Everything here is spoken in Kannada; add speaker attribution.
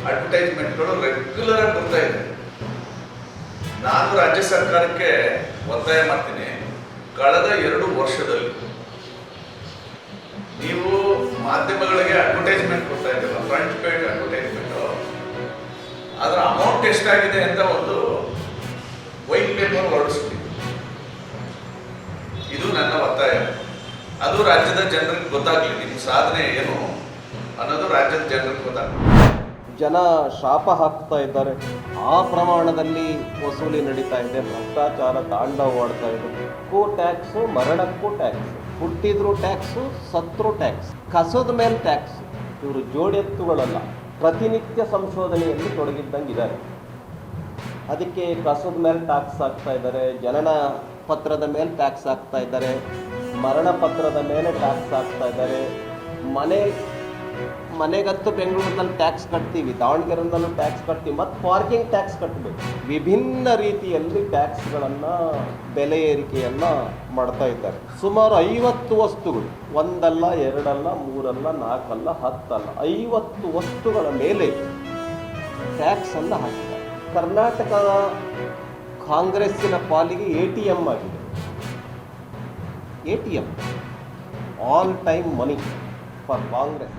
Speaker 1: ಅಡ್ವರ್ಟೈಸ್ಮೆಂಟ್ಗಳು ರೆಗ್ಯುಲರ್ ಆಗಿ ಬರ್ತಾ ಇದೆ. ನಾನು ರಾಜ್ಯ ಸರ್ಕಾರಕ್ಕೆ ಒತ್ತಾಯ ಮಾಡ್ತೀನಿ, ಕಳೆದ 2 ವರ್ಷದಲ್ಲಿ ನೀವು ಮಾಧ್ಯಮಗಳಿಗೆ ಅಡ್ವರ್ಟೈಸ್ಮೆಂಟ್ ಕೊಡ್ತಾ ಇದ್ದೀರ, ಫ್ರಂಟ್ ಪೇಜ್ ಅಡ್ವರ್ಟೈಸ್ಮೆಂಟು, ಅದರ ಅಮೌಂಟ್ ಎಷ್ಟಾಗಿದೆ ಅಂತ ಒಂದು ವೈಟ್ ಪೇಪರ್ ಹೊರಡಿಸ್ತೀವಿ. ಇದು ನನ್ನ ಒತ್ತಾಯ. ಅದು ರಾಜ್ಯದ ಜನರಿಗೆ ಗೊತ್ತಾಗಲಿ, ನಿಮ್ಮ ಸಾಧನೆ ಏನು ಅನ್ನೋದು ರಾಜ್ಯದ ಜನರಿಗೆ ಗೊತ್ತಾಗಲಿ.
Speaker 2: ಜನ ಶಾಪ ಹಾಕ್ತಾ ಇದ್ದಾರೆ, ಆ ಪ್ರಮಾಣದಲ್ಲಿ ವಸೂಲಿ ನಡೀತಾ ಇದೆ, ಭ್ರಷ್ಟಾಚಾರ ತಾಂಡವವಾಡ್ತಾ ಇದೆ. ಟ್ಯಾಕ್ಸು, ಮರಣಕ್ಕೂ ಟ್ಯಾಕ್ಸ್, ಹುಟ್ಟಿದ್ರು ಟ್ಯಾಕ್ಸು, ಸತ್ರು ಟ್ಯಾಕ್ಸ್, ಕಸದ ಮೇಲೆ ಟ್ಯಾಕ್ಸ್. ಇವರು ಜೋಡೆತ್ತುಗಳಲ್ಲ, ಪ್ರತಿನಿತ್ಯ ಸಂಶೋಧನೆಯಲ್ಲಿ ತೊಡಗಿದ್ದಂಗಿದ್ದಾರೆ. ಅದಕ್ಕೆ ಕಸದ ಮೇಲೆ ಟ್ಯಾಕ್ಸ್ ಹಾಕ್ತಾ ಇದ್ದಾರೆ, ಜನನ ಪತ್ರದ ಮೇಲೆ ಟ್ಯಾಕ್ಸ್ ಹಾಕ್ತಾ ಇದ್ದಾರೆ, ಮರಣ ಪತ್ರದ ಮೇಲೆ ಟ್ಯಾಕ್ಸ್ ಹಾಕ್ತಾ ಇದ್ದಾರೆ. ಮನೆಗತ್ತು ಬೆಂಗಳೂರಿನಲ್ಲಿ ಟ್ಯಾಕ್ಸ್ ಕಟ್ತೀವಿ, ದಾವಣಗೆರೆಯಲ್ಲೂ ಟ್ಯಾಕ್ಸ್ ಕಟ್ತೀವಿ, ಮತ್ತು ಪಾರ್ಕಿಂಗ್ ಟ್ಯಾಕ್ಸ್ ಕಟ್ಟಬೇಕು. ವಿಭಿನ್ನ ರೀತಿಯಲ್ಲಿ ಟ್ಯಾಕ್ಸ್ಗಳನ್ನು, ಬೆಲೆ ಏರಿಕೆಯನ್ನು ಮಾಡ್ತಾ ಇದ್ದಾರೆ. ಸುಮಾರು 50 ವಸ್ತುಗಳು, ಒಂದಲ್ಲ, ಎರಡಲ್ಲ, ಮೂರಲ್ಲ, 4 ಅಲ್ಲ, 10 ಅಲ್ಲ, 50 ವಸ್ತುಗಳ ಮೇಲೆ ಟ್ಯಾಕ್ಸನ್ನು ಹಾಕಿದ್ದಾರೆ. ಕರ್ನಾಟಕ ಕಾಂಗ್ರೆಸ್ಸಿನ ಪಾಲಿಗೆ ATM ಆಗಿದೆ. ATM, all time money for Congress.